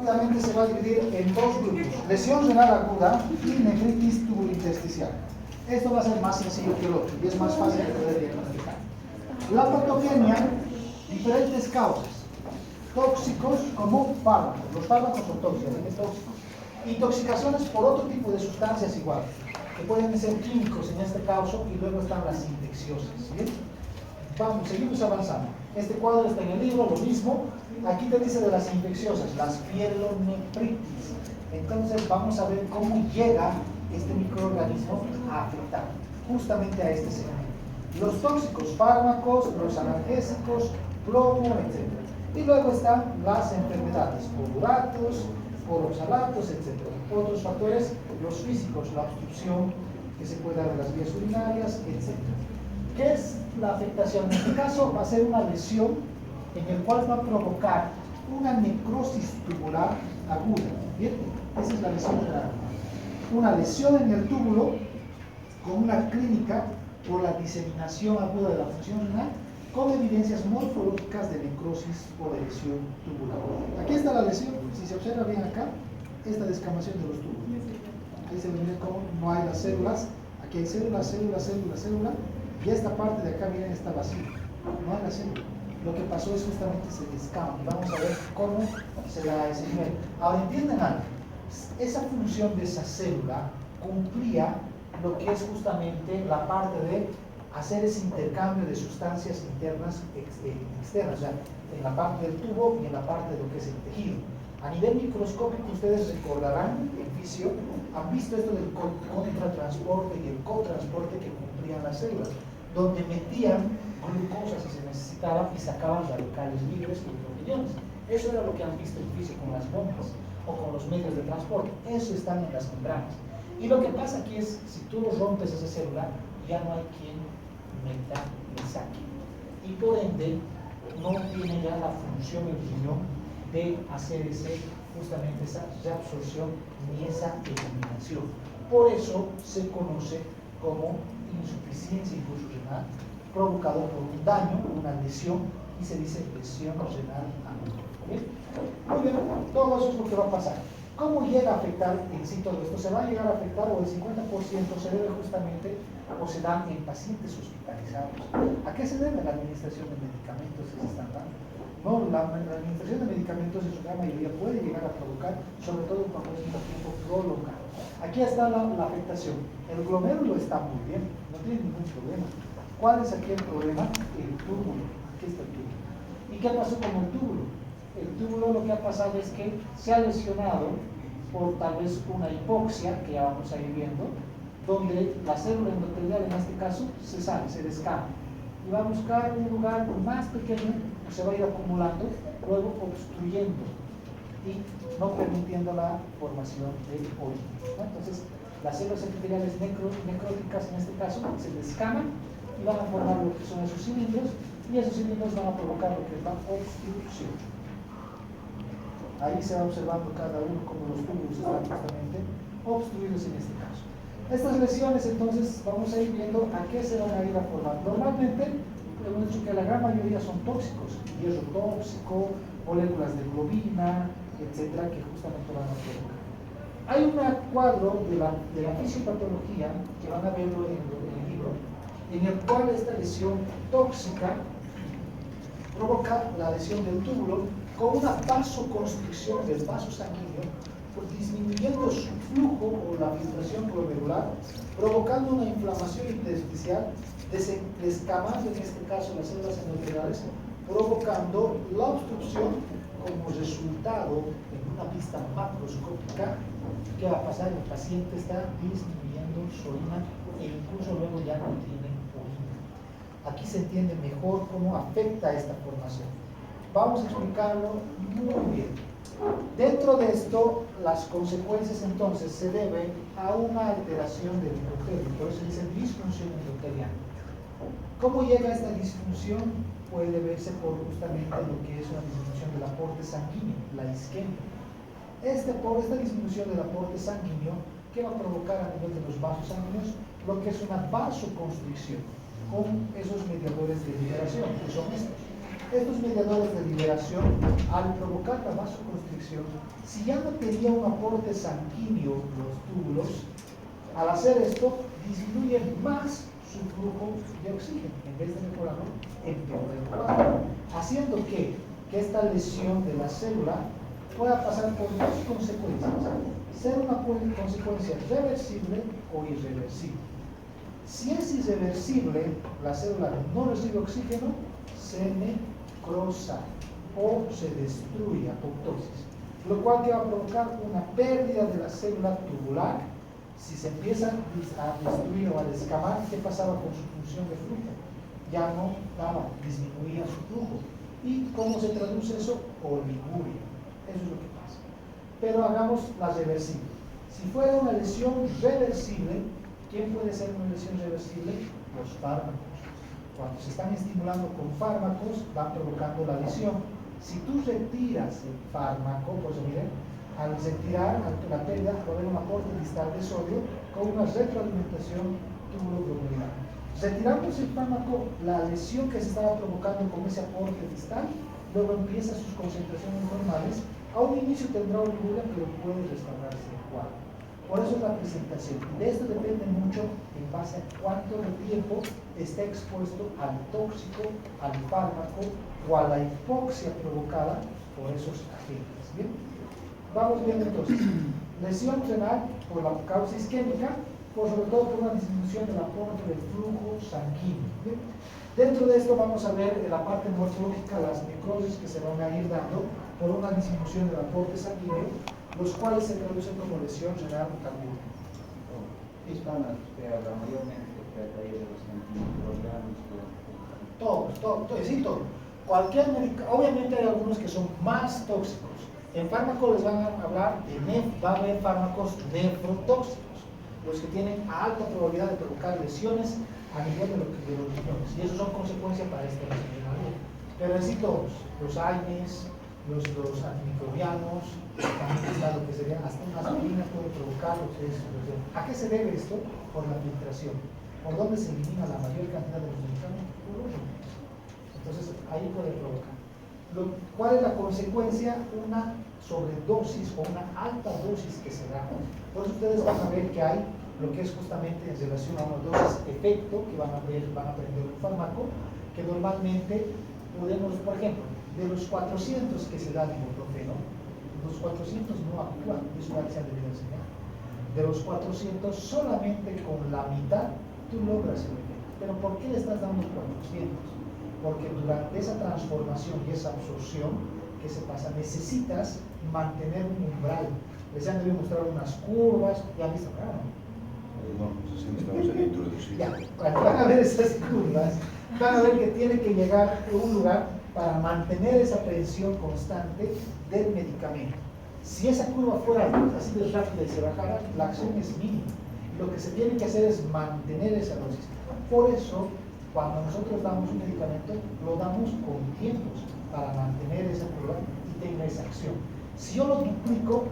rápidamente se va a dividir en dos grupos: lesión renal aguda y nefritis tubulointersticial. Esto va a ser más sencillo que el otro y es más fácil de poder diagnosticar. La patogenia, diferentes causas. Tóxicos como fármacos. Los fármacos son tóxicos, tóxicos. Intoxicaciones por otro tipo de sustancias igual, que pueden ser químicos en este caso, y luego están las infecciosas. ¿Bien? Vamos, seguimos avanzando. Este cuadro está en el libro, lo mismo. Aquí te dice de las infecciosas, las pielonefritis. Entonces vamos a ver cómo llega este microorganismo a afectar justamente a este segmento. Los tóxicos, fármacos, los analgésicos, plomo, etc. Y luego están las enfermedades, poluratos, poroxalatos, etc. Otros factores, los físicos, la obstrucción que se puede dar de las vías urinarias, etc. ¿Qué es la afectación? En este caso va a ser una lesión en el cual va a provocar una necrosis tubular aguda. ¿Bien? Esa es la lesión renal. Una lesión en el túbulo con una clínica por la diseminación aguda de la función renal, con evidencias morfológicas de necrosis o de lesión tubular. Aquí está la lesión, si se observa bien acá, esta descamación de los túbulos. Ahí se ve cómo no hay las células, aquí hay célula, y esta parte de acá, miren, está vacía, no hay la célula. Lo que pasó es justamente se descama, y vamos a ver cómo se da ese nivel. Ahora, entienden algo, esa función de esa célula cumplía lo que es justamente la parte de hacer ese intercambio de sustancias internas externas, o sea, en la parte del tubo y en la parte de lo que es el tejido. A nivel microscópico, ustedes recordarán en fisio, han visto esto del contratransporte y el cotransporte que cumplían las células, donde metían glucosa si se necesitaba y sacaban radicales libres y proteínas. Eso era lo que han visto en fisio con las bombas o con los medios de transporte. Eso están en las membranas. Y lo que pasa aquí es, si tú rompes esa célula, ya no hay quien meta y saque. Y por ende, no tiene ya la función el riñón de hacer justamente esa reabsorción ni esa eliminación. Por eso se conoce como insuficiencia incluso renal, provocado por un daño, una lesión, y se dice lesión renal aguda. ¿Bien? Muy bien, todo eso es lo que va a pasar. ¿Cómo llega a afectar en sí todo esto? Se va a llegar a afectar, o el 50% se debe justamente, o se dan en pacientes hospitalizados. ¿A qué se debe la administración de medicamentos que se están dando? No, la administración de medicamentos en su gran mayoría puede llegar a provocar, sobre todo cuando es un tiempo prolongado. Aquí está la afectación. El glomérulo está muy bien, no tiene ningún problema. ¿Cuál es aquí el problema? El túbulo. Aquí está el túbulo. ¿Y qué pasó con el túbulo? El túbulo, lo que ha pasado es que se ha lesionado por tal vez una hipoxia, que ya vamos a ir viendo, donde la célula endotelial en este caso se sale, se descama, y va a buscar un lugar más pequeño que se va a ir acumulando, luego obstruyendo y no permitiendo la formación de hoyo, ¿no? Entonces las células endoteliales necróticas en este caso se descaman y van a formar lo que son esos cilindros, y esos cilindros van a provocar lo que es la obstrucción. Ahí se va observando cada uno como los túbulos están justamente obstruidos en este caso. Estas lesiones, entonces, vamos a ir viendo a qué se van a ir a formar. Normalmente, hemos dicho que la gran mayoría son tóxicos, hierro tóxico, moléculas de globina, etcétera, que justamente van a provocar. Hay un cuadro de la fisiopatología, que van a verlo en el libro, en el cual esta lesión tóxica provoca la lesión del túbulo con una vasoconstricción del vaso sanguíneo, disminuyendo su flujo o la filtración glomerular, provocando una inflamación intersticial, descamando en este caso las células endoteliales, provocando la obstrucción como resultado en una vista macroscópica. ¿Qué va a pasar? El paciente está disminuyendo su orina e incluso luego ya no tiene orina. Aquí se entiende mejor cómo afecta esta formación. Vamos a explicarlo muy bien. Dentro de esto, las consecuencias entonces se deben a una alteración del endotelio, por eso dice disfunción endoteliana. ¿Cómo llega esta disfunción? Puede verse por justamente lo que es una disminución del aporte sanguíneo, la isquemia. Por esta disminución del aporte sanguíneo, ¿qué va a provocar a nivel de los vasos sanguíneos? Lo que es una vasoconstricción con esos mediadores de liberación, que son estos. estos mediadores de liberación, al provocar la vasoconstricción, si ya no tenía un aporte sanguíneo los túbulos, al hacer esto disminuyen más su flujo de oxígeno, en vez de mejorarlo, empeora el cuadro, haciendo que esta lesión de la célula pueda pasar por dos consecuencias: ser una consecuencia reversible o irreversible. Si es irreversible, la célula no recibe oxígeno, se necrosa o se destruye, apoptosis, lo cual que va a provocar una pérdida de la célula tubular. Si se empieza a destruir o a descamar, ¿qué pasaba con su función de flujo? Ya no daba, disminuía su flujo. ¿Y cómo se traduce eso? Oliguria. Eso es lo que pasa. Pero hagamos la reversible. Si fuera una lesión reversible, ¿quién puede ser una lesión reversible? Los fármacos. Cuando se están estimulando con fármacos, van provocando la lesión. Si tú retiras el fármaco, pues miren, al retirar la pérdida, va a haber un aporte distal de sodio con una retroalimentación tubuloglomerular. Retiramos el fármaco, la lesión que se estaba provocando con ese aporte distal, luego empieza sus concentraciones normales. A un inicio tendrá oliguria, pero puede restaurarse el cuadro. Por eso es la presentación. De esto depende mucho en base a cuánto de tiempo está expuesto al tóxico, al fármaco o a la hipoxia provocada por esos agentes. ¿Bien? Vamos viendo entonces. Lesión renal por la causa isquémica, sobre todo por una disminución del aporte del flujo sanguíneo. ¿Bien? Dentro de esto vamos a ver en la parte morfológica las necrosis que se van a ir dando por una disminución del aporte sanguíneo, los cuales se traducen como lesión renal cardíaca. Están las que hablan mayormente de los antimicrobianos. Todo. Cualquier obviamente hay algunos que son más tóxicos. En fármacos les van a hablar va a haber fármacos nefrotóxicos, los que tienen alta probabilidad de provocar lesiones a nivel de los riñones, y eso son consecuencias para esta lesión. Pero en sí todos, los AINES, los antimicrobianos, también está lo que sería hasta una aspirina puede provocar lo que es lesión. ¿A qué se debe esto? Por la filtración. ¿Por dónde se elimina la mayor cantidad de los medicamentos? Por los riñones. Entonces ahí puede provocar. ¿Cuál es la consecuencia? Una sobredosis o una alta dosis que se da. Por eso ustedes van a ver que hay lo que es justamente en relación a una dosis efecto que van a aprender un fármaco, que normalmente podemos, por ejemplo, de los 400 que se da de ibuprofeno, los 400 no actúan, eso ya se ha debido enseñar. De los 400, solamente con la mitad tú logras el efecto. ¿Pero por qué le estás dando 400? Porque durante esa transformación y esa absorción que se pasa, necesitas mantener un umbral. Les han debido mostrar unas curvas, ya han visto, claro. No, estamos en la introducción. Ya, cuando van a ver esas curvas, van a ver que tiene que llegar a un lugar para mantener esa presión constante del medicamento. Si esa curva fuera así de rápida y se bajara, la acción es mínima. Lo que se tiene que hacer es mantener esa dosis. Por eso, cuando nosotros damos un medicamento, lo damos con tiempos para mantener esa curva y tenga esa acción. Si yo lo duplico,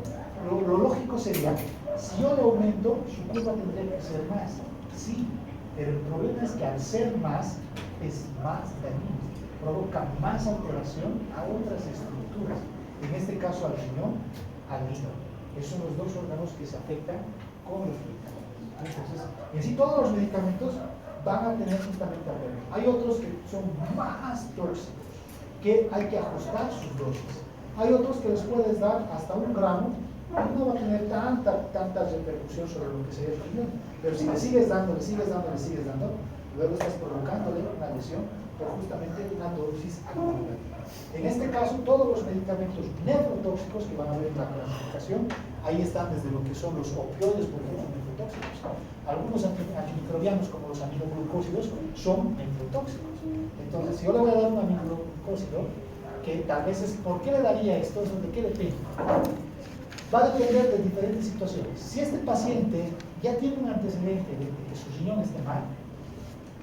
lo lógico sería, si yo le aumento, su curva tendría que ser más. Sí, pero el problema es que al ser más, es más dañino, provoca más alteración a otras estructuras, en este caso al riñón, al hígado. Esos son los dos órganos que se afectan con los medicamentos. Entonces, en sí todos los medicamentos van a tener justamente alrededor. Hay otros que son más tóxicos, que hay que ajustar sus dosis. Hay otros que les puedes dar hasta 1 gramo y no va a tener tanta repercusión sobre lo que sería el riñón. Pero si le sigues dando, luego estás provocándole una lesión por justamente una dosis acumulativa. En este caso, todos los medicamentos nefrotóxicos que van a ver en la clasificación, ahí están desde lo que son los opioides, por ejemplo, nefrotóxicos. Algunos antimicrobianos, como los aminoglucósidos, son nefrotóxicos. Entonces, si yo le voy a dar un aminoglucósido, que tal vez es, ¿por qué le daría esto? ¿De qué depende? Va a depender de diferentes situaciones. Si este paciente ya tiene un antecedente de que su riñón esté mal,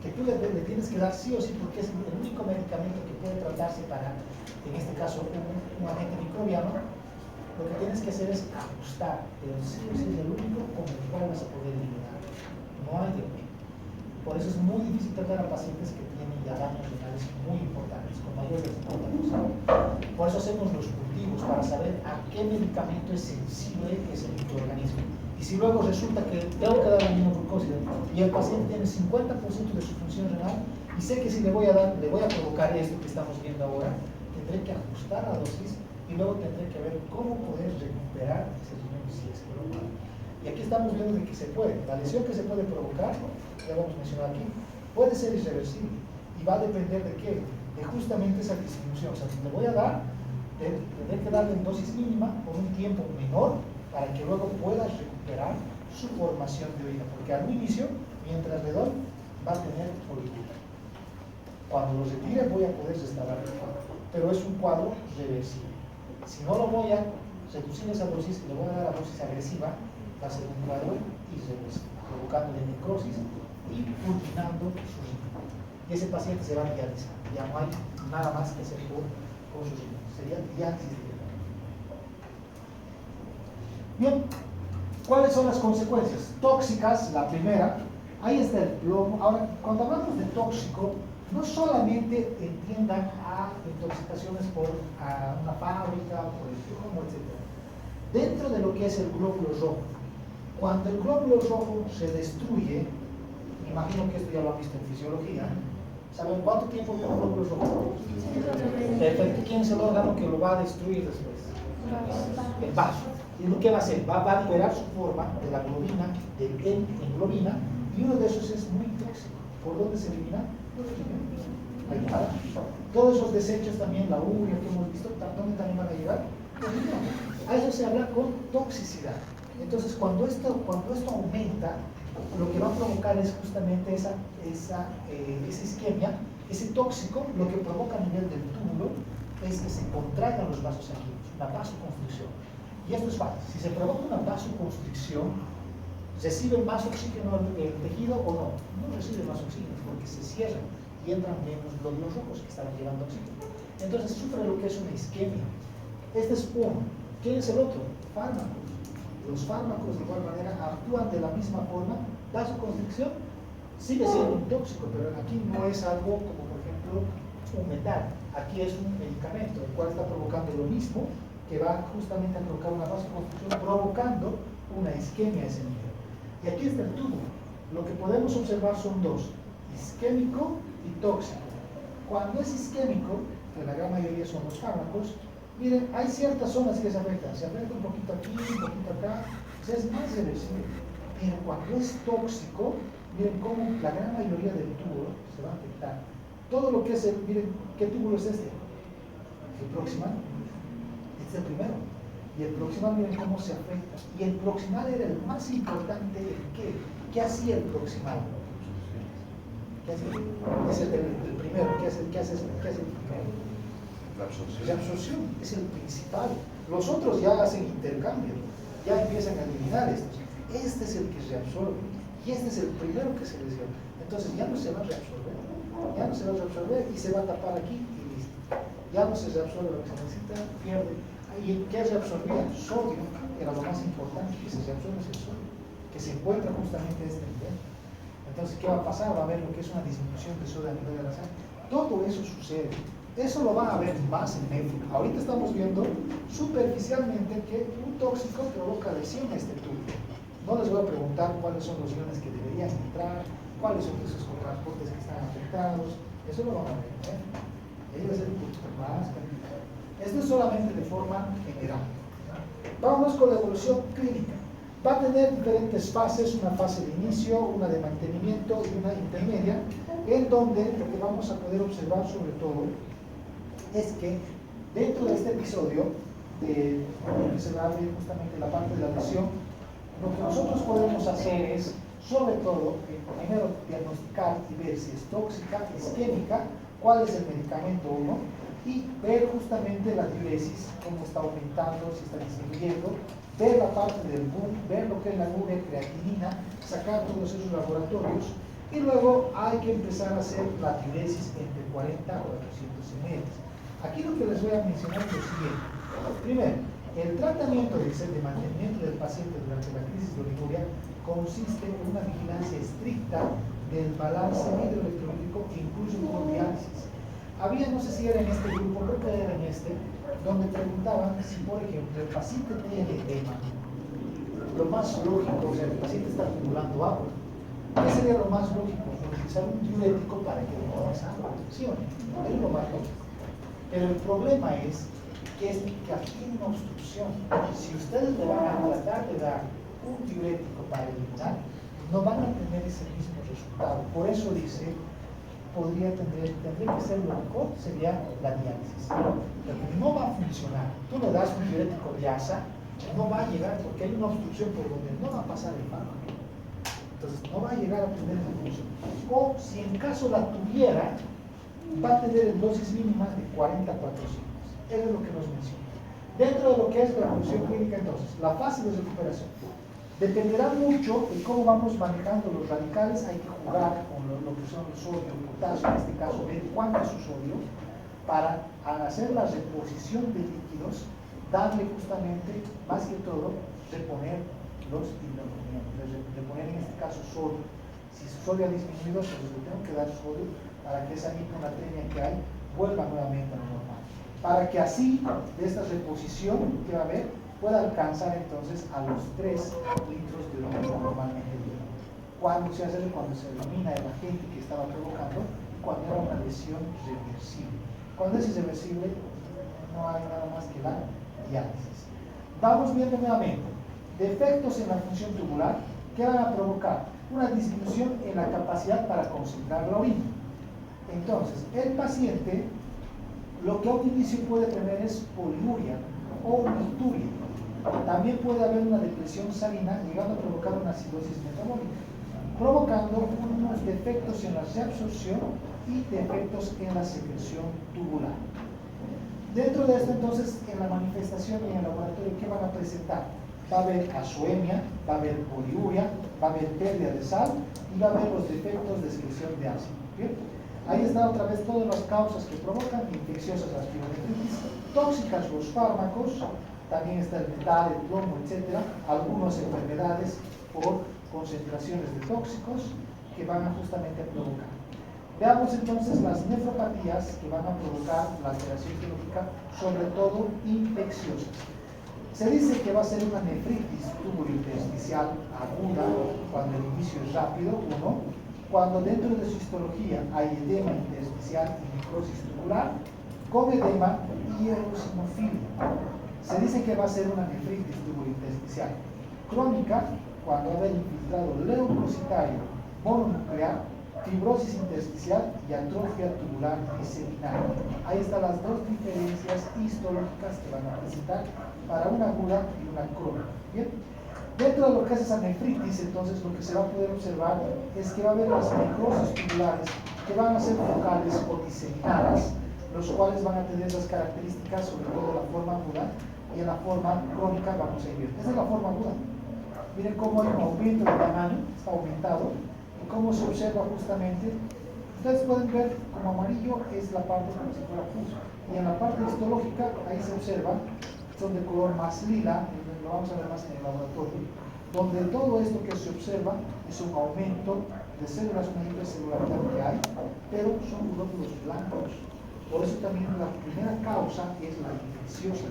que tú le tienes que dar sí o sí, porque es el único medicamento que puede tratarse para, en este caso, un agente microbiano, lo que tienes que hacer es ajustar, pero sí o sí es el único con el cual vas a poder eliminar. No hay de otro. Por eso es muy difícil tratar a pacientes que tienen ya daños renales muy importantes, con mayor de 50%. Por eso hacemos los cultivos, para saber a qué medicamento es sensible ese microorganismo. Y si luego resulta que tengo que dar aminoglucósida y el paciente tiene 50% de su función renal, y sé que si le voy a provocar esto que estamos viendo ahora, tendré que ajustar la dosis y luego tendré que ver cómo poder recuperar ese riñón si es que lo puedo. Y aquí estamos viendo de que se puede. La lesión que se puede provocar, ya lo hemos mencionado aquí, puede ser irreversible y va a depender de qué, de justamente esa distribución. O sea, si le voy a dar, tendré que darle en dosis mínima por un tiempo menor para que luego pueda recuperar su formación de orina, porque al inicio, mientras le doy, va a tener orina. Cuando lo retire voy a poder restaurar el cuadro, pero es un cuadro reversible. Si no lo voy a reducir esa dosis, le voy a dar la dosis agresiva, va a ser un cuadro irreversible, provocándole necrosis y fulminando su riñón. Y ese paciente se va a dializar, ya no hay nada más que hacer con su riñón, sería diálisis directa. Bien, ¿cuáles son las consecuencias? Tóxicas, la primera, ahí está el plomo. Ahora, cuando hablamos de tóxico, no solamente entiendan a intoxicaciones por una fábrica, por el plomo, etc. Dentro de lo que es el glóbulo rojo, cuando el glóbulo rojo se destruye, imagino que esto ya lo han visto en fisiología, ¿saben cuánto tiempo con el glóbulo rojo? Perfecto. ¿Quién es el órgano que lo va a destruir después? El vaso. ¿Y lo que va a hacer? Va a liberar su forma de la globina, de hemoglobina, y uno de esos es muy tóxico. ¿Por dónde se elimina? Ahí está. Todos esos desechos también, la urea que hemos visto, ¿dónde también van a llegar? A eso se habla con toxicidad. Entonces, cuando esto aumenta, lo que va a provocar es justamente esa isquemia, ese tóxico, lo que provoca a nivel del túbulo es que se contraigan los vasos sanguíneos, una vasoconstricción. Y esto es fácil. Si se provoca una vasoconstricción, ¿recibe más oxígeno el tejido o no? No recibe más oxígeno porque se cierra y entran menos glóbulos rojos que están llevando oxígeno. Entonces sufre lo que es una isquemia. Este es uno. ¿Quién es el otro? Fármacos. Los fármacos de igual manera actúan de la misma forma. Vasoconstricción sigue siendo un tóxico, pero aquí no es algo como por ejemplo un metal. Aquí es un medicamento, el cual está provocando lo mismo, que va justamente a provocar una vasoconstricción, provocando una isquemia a ese nivel. Y aquí está el tubo. Lo que podemos observar son dos, isquémico y tóxico. Cuando es isquémico, que la gran mayoría son los fármacos, miren, hay ciertas zonas que se afectan un poquito aquí, un poquito acá, o sea, es más reversible. Pero cuando es tóxico, miren cómo la gran mayoría del tubo se va a afectar. Todo lo que es miren, ¿qué túbulo es este? El proximal. Este es el primero. Y el proximal, miren cómo se afecta. Y el proximal era el más importante. ¿Qué hacía el proximal? ¿Qué hacía? Es el primero. ¿Qué hace el primero? La absorción. La absorción es el principal. Los otros ya hacen intercambio, ya empiezan a eliminar estos. Este es el que reabsorbe. Y este es el primero que se les dio. Entonces ya no se va a reabsorber. Ya no se va a reabsorber y se va a tapar aquí y listo. Ya no se reabsorbe lo que se necesita, pierde. ¿Y qué reabsorbía? Sodio era lo más importante que se reabsorbe, es el sodio, que se encuentra justamente a este nivel. Entonces, ¿qué va a pasar? Va a haber lo que es una disminución de sodio a nivel de la sangre. Todo eso sucede. Eso lo van a ver más en nefro. Ahorita estamos viendo superficialmente que un tóxico provoca lesión a este tubo. No les voy a preguntar cuáles son los iones que deberían entrar, cuáles son esos transportes que están afectados. Eso lo van a ver. Ahí va a ser un poquito más. Esto es solamente de forma general. Vamos con la evolución clínica. Va a tener diferentes fases, una fase de inicio, una de mantenimiento y una intermedia, en donde lo que vamos a poder observar sobre todo es que dentro de este episodio, donde se va a ver justamente la parte de la lesión, lo que nosotros podemos hacer es, sobre todo, primero diagnosticar y ver si es tóxica, isquémica, cuál es el medicamento 1, y ver justamente la diuresis, cómo está aumentando, si está disminuyendo, ver la parte del BUN, ver lo que es la nube creatinina, sacar todos esos laboratorios, y luego hay que empezar a hacer la diuresis entre 40 o 400 ml. Aquí lo que les voy a mencionar es lo siguiente. Primero, el tratamiento de mantenimiento del paciente durante la crisis de oliguria consiste en una vigilancia estricta del balance hidroelectrolítico incluso con diálisis. Había, no sé si era en este grupo, creo que era en este, donde preguntaban si, por ejemplo, el paciente tiene edema. Lo más lógico, o sea, el paciente está acumulando agua. ¿Qué sería lo más lógico? Utilizar un diurético para que demore esa agua, ¿sí o no? Es lo más lógico. Pero el problema es que aquí hay una obstrucción. Si ustedes le van a tratar de dar un diurético para eliminar, no van a tener ese mismo resultado. Por eso dice, tendría que ser lo mejor, sería la diálisis. Porque no va a funcionar. Tú le das un diurético de asa, no va a llegar porque hay una obstrucción por donde no va a pasar el fármaco. Entonces no va a llegar a tener la función. O si en caso la tuviera, va a tener en dosis mínimas de 40 a 400. Eso es lo que nos menciona. Dentro de lo que es la función clínica, entonces, la fase de recuperación dependerá mucho de cómo vamos manejando los radicales. Hay que jugar con lo que son el sodio, el potasio, en este caso, ver cuánto es su sodio, para al hacer la reposición de líquidos, darle justamente, más que todo, reponer los hidrogenados, reponer en este caso sodio. Si su sodio ha disminuido, pues le tengo que dar sodio para que esa hiponatremia que hay vuelva nuevamente a lo normal. Para que así, de esta reposición que va a haber, pueda alcanzar entonces a los 3 litros de orina normalmente. Cuando se hace, cuando se elimina el agente que estaba provocando, cuando era una lesión reversible. Cuando es irreversible, no hay nada más que la diálisis. Vamos viendo nuevamente defectos en la función tubular que van a provocar una disminución en la capacidad para concentrar la orina. Entonces, el paciente lo que a un inicio puede tener es poliuria o micturia. También puede haber una depresión salina llegando a provocar una acidosis metabólica, provocando unos defectos en la reabsorción y defectos en la secreción tubular. Dentro de esto, entonces, en la manifestación y en el laboratorio, ¿qué van a presentar? Va a haber azoemia, va a haber poliuria, va a haber pérdida de sal y va a haber los defectos de excreción de ácido. ¿Bien? Ahí está otra vez todas las causas que provocan infecciosas las pielonefritis, tóxicas los fármacos, también está el metal, el plomo, etc. Algunas enfermedades por concentraciones de tóxicos que van justamente a provocar. Veamos entonces las nefropatías que van a provocar la alteración fisiológica, sobre todo infecciosas. Se dice que va a ser una nefritis tubulointersticial aguda cuando el inicio es rápido, uno. Cuando dentro de su histología hay edema intersticial y necrosis tubular, con edema y eosinofilia. Se dice que va a ser una nefritis tubulointersticial crónica cuando va a haber infiltrado leucocitario mononuclear, fibrosis intersticial y atrofia tubular diseminada. Ahí están las dos diferencias histológicas que van a presentar para una aguda y una crónica. ¿Bien? Dentro de lo que es esa nefritis, entonces lo que se va a poder observar es que va a haber las necrosis tubulares que van a ser focales o diseminadas, los cuales van a tener esas características, sobre todo la forma aguda, y en la forma crónica vamos a ir. Esa es la forma aguda. Miren cómo hay un aumento de tamaño, está aumentado, y cómo se observa justamente. Ustedes pueden ver como amarillo es la parte como si fuera pus, y en la parte histológica ahí se observa, son de color más lila, lo vamos a ver más en el laboratorio, donde todo esto que se observa es un aumento de células, una hipercelularidad que hay, pero son glóbulos blancos. Por eso también la primera causa es la infecciosa.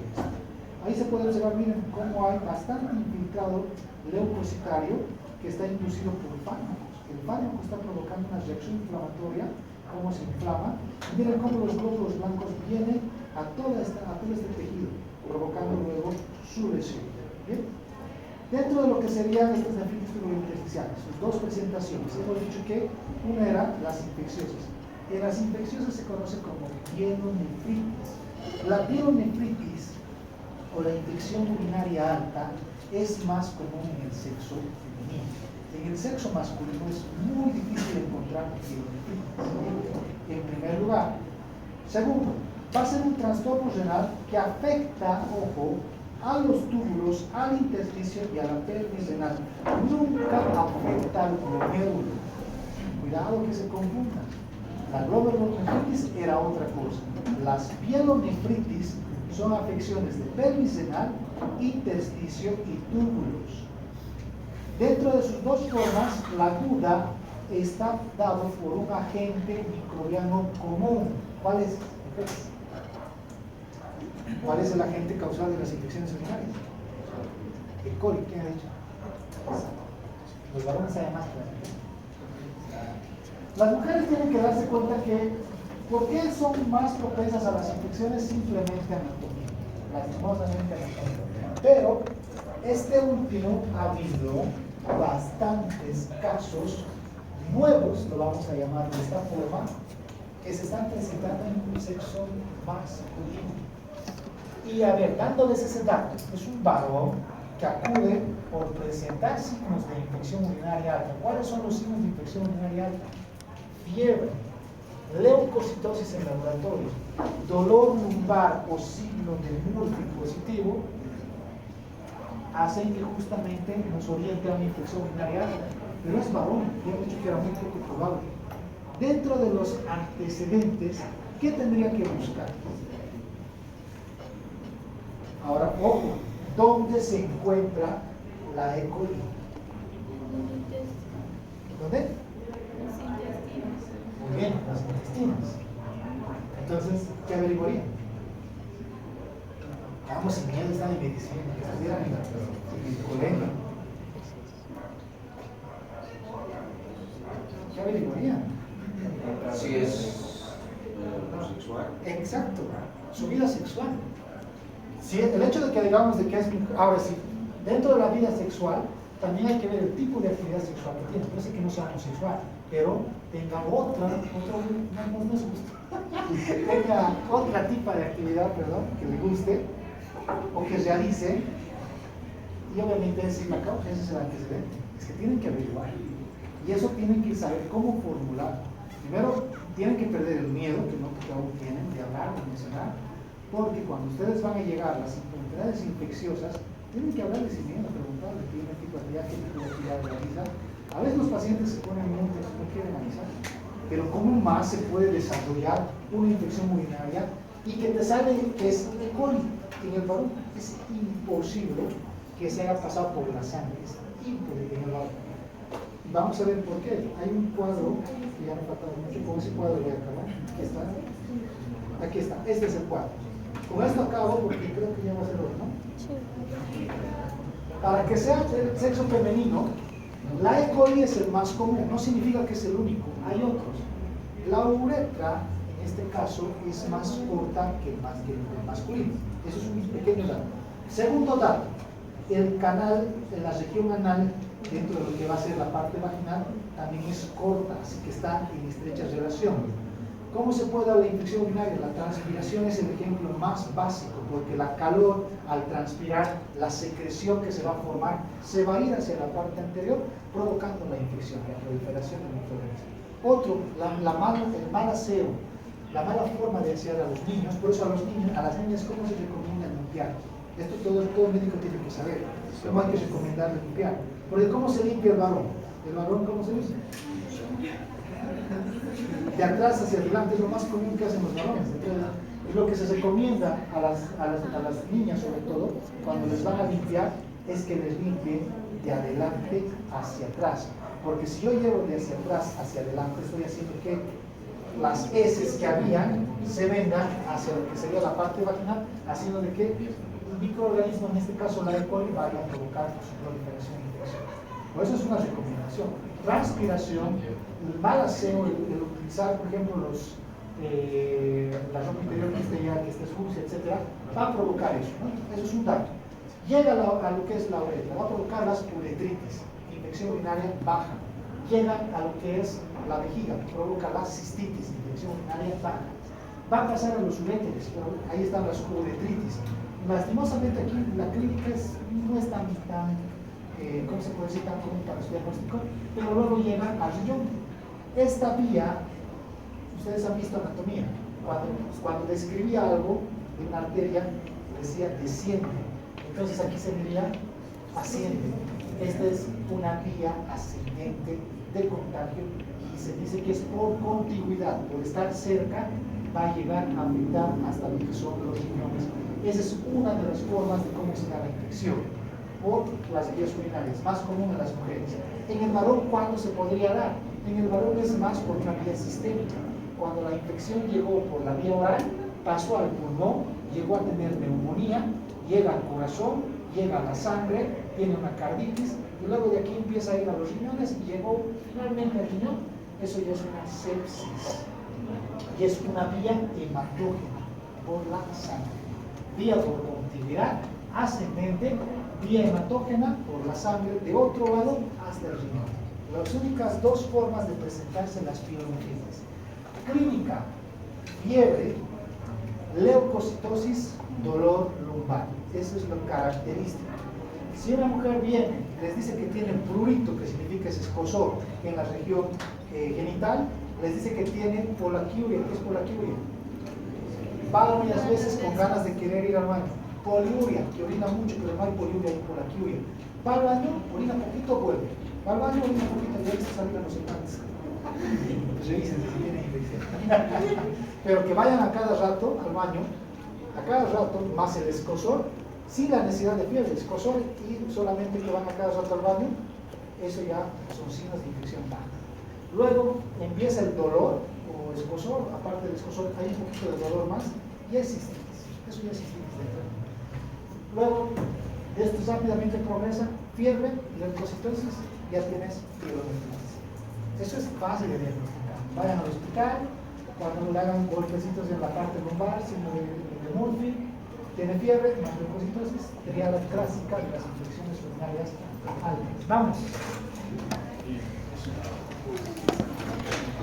Ahí se puede observar, miren, cómo hay bastante infiltrado leucocitario que está inducido por fármacos. El fármaco está provocando una reacción inflamatoria, cómo se inflama, y miren cómo los glóbulos blancos vienen a todo este tejido, provocando luego su lesión. ¿Bien? Dentro de lo que serían estas nefritis tubulointersticiales, sus dos presentaciones, hemos dicho que una era las infecciosas. En las infecciosas se conoce como pielonefritis. La pielonefritis o la infección urinaria alta es más común en el sexo femenino. En el sexo masculino es muy difícil encontrar pielonefritis, en primer lugar. Segundo, va a ser un trastorno renal que afecta, ojo, a los túbulos, al intersticio y a la pelvis renal. Nunca afecta al glomérulo. Cuidado que se confunda. La glomerulonefritis era otra cosa. Las pielonefritis son afecciones de pelvis renal, intersticio y túbulos. Dentro de sus dos formas, la aguda está dado por un agente microbiano común. ¿Cuál es? ¿Cuál es el agente causal de las infecciones urinarias? El coli, ¿quién ha dicho? Los varones saben más. Las mujeres tienen que darse cuenta que, ¿por qué son más propensas a las infecciones? Simplemente anatomía, lastimosamente anatomía. Pero este último ha habido bastantes casos nuevos, lo vamos a llamar de esta forma, que se están presentando en un sexo masculino. Y a ver, dándoles ese dato, es un varón que acude por presentar signos de infección urinaria alta. ¿Cuáles son los signos de infección urinaria alta? Fiebre, leucocitosis en laboratorio, dolor lumbar o signo de Murphy positivo, hacen que justamente nos oriente a una infección urinaria alta. Pero es varón, ya he dicho que era muy poco probable. Dentro de los antecedentes, ¿qué tendría que buscar? Ahora, ojo, ¿dónde se encuentra la E. coli? ¿Dónde? Muy bien, las intestinas. Entonces, ¿qué averiguarían? Vamos sin miedo, están en medicina, que estuvieran en el colegio. ¿Qué averiguarían? Si es homosexual. Exacto, su vida sexual. Si el hecho de que digamos de que es, ahora sí, dentro de la vida sexual también hay que ver el tipo de actividad sexual que tiene. Puede ser que no sea homosexual, pero tenga tenga otra tipo de actividad, perdón, que le guste o que realice, y obviamente ese es la causa, ese es el antecedente. Es que tienen que averiguar y eso tienen que saber cómo formular. Primero tienen que perder el miedo que no que aún tienen de hablar, de mencionar, porque cuando ustedes van a llegar a las enfermedades infecciosas, tienen que hablarles sin miedo, preguntarles qué tipo de actividad, qué tipo de actividad realizan. A veces los pacientes se ponen muertos, no quieren avisar, pero ¿cómo más se puede desarrollar una infección urinaria y que te sale que es E. coli en el varón? Es imposible que se haya pasado por la sangre, es imposible en el varón. Vamos a ver por qué. Hay un cuadro, que ya me falta mucho, con ese cuadro voy a acabar. Aquí está. Aquí está, este es el cuadro. Con esto acabo porque creo que ya va a ser otro, ¿no? Para que sea el sexo femenino, la E. coli es el más común, no significa que es el único, hay otros. La uretra, en este caso, es más corta que el masculino. Eso es un pequeño dato. Segundo dato, el canal, en la región anal, dentro de lo que va a ser la parte vaginal, también es corta, así que está en estrecha relación. ¿Cómo se puede dar la infección urinaria? La transpiración es el ejemplo más básico, porque la calor, al transpirar, la secreción que se va a formar, se va a ir hacia la parte anterior, provocando la infección, la proliferación de microorganismos. Otro, el mal aseo, la mala forma de asear a los niños. Por eso a las niñas, ¿cómo se recomienda limpiar? Esto todo médico tiene que saber. ¿Cómo hay que recomendar limpiar? Porque ¿cómo se limpia el varón? ¿El varón cómo se dice? De atrás hacia adelante es lo más común que hacen los varones. Entonces, es lo que se recomienda a las niñas, sobre todo, cuando les van a limpiar, es que les limpien de adelante hacia atrás. Porque si yo llevo de hacia atrás hacia adelante, estoy haciendo que las heces que habían se vengan hacia lo que sería la parte vaginal, haciendo de que el microorganismo, en este caso la E. coli, vaya a provocar su proliferación e infección. Por eso es una recomendación. Transpiración, el mal aseo, el utilizar, por ejemplo, la ropa interior que esté sucia, etc., va a provocar eso, ¿no? Eso es un dato. Llega a lo que es la uretra, va a provocar las uretritis, infección urinaria baja. Llega a lo que es la vejiga, provoca la cistitis, infección urinaria baja. Va a pasar a los uréteres, pero ahí están las uretritis. Lastimosamente aquí la clínica no es tan ¿cómo se puede decir? Tan común para su diagnóstico, pero luego llega al riñón. Esta vía, ustedes han visto anatomía, cuando describía algo de una arteria, decía desciende. Entonces aquí se diría asciende. Esta es una vía ascendente de contagio y se dice que es por contigüidad, por estar cerca, va a llegar a afectar hasta lo que son los riñones. Esa es una de las formas de cómo se da la infección. por las vías urinarias, más común en las mujeres. En el varón, ¿cuándo se podría dar? En el varón es más por una vía sistémica. Cuando la infección llegó por la vía oral, pasó al pulmón, llegó a tener neumonía, llega al corazón, llega a la sangre, tiene una carditis, y luego de aquí empieza a ir a los riñones y llegó finalmente al riñón. Eso ya es una sepsis. Y es una vía hematógena por la sangre. Vía por contigüidad ascendente, vía hematógena por la sangre de otro lado hasta el riñón. Las únicas dos formas de presentarse las pielonefritis. Clínica, fiebre, leucocitosis, dolor lumbar. Eso es lo característico. Si una mujer viene y les dice que tiene prurito, que significa ese escozor en la región genital, les dice que tiene polaquiuria. ¿Qué es polaquiuria? Va varias veces con ganas de querer ir al baño. Poliuria, que orina mucho, pero no hay poliuria, hay polaquiuria. Va al baño, orina poquito, vuelve. Va al baño, orina poquito, y ahí se salen los implantes. Pues revisen si tienen infección. Pero que vayan a cada rato al baño, a cada rato, más el escozor, sin la necesidad de fiebre, el escozor, y solamente que van a cada rato al baño, eso ya son signos de infección baja. Luego empieza el dolor o escozor, aparte del escozor hay un poquito de dolor más, y es cistitis. Eso ya es cistitis dentro. Luego, de esto rápidamente progresa, fiebre, leucocitosis, ya tienes pielonefritis. Eso es fácil de diagnosticar. Vayan al hospital, cuando le hagan golpecitos en la parte lumbar, síndrome de Murphy, tiene fiebre, más leucocitosis, triada clásica de las infecciones urinarias altas. Vamos.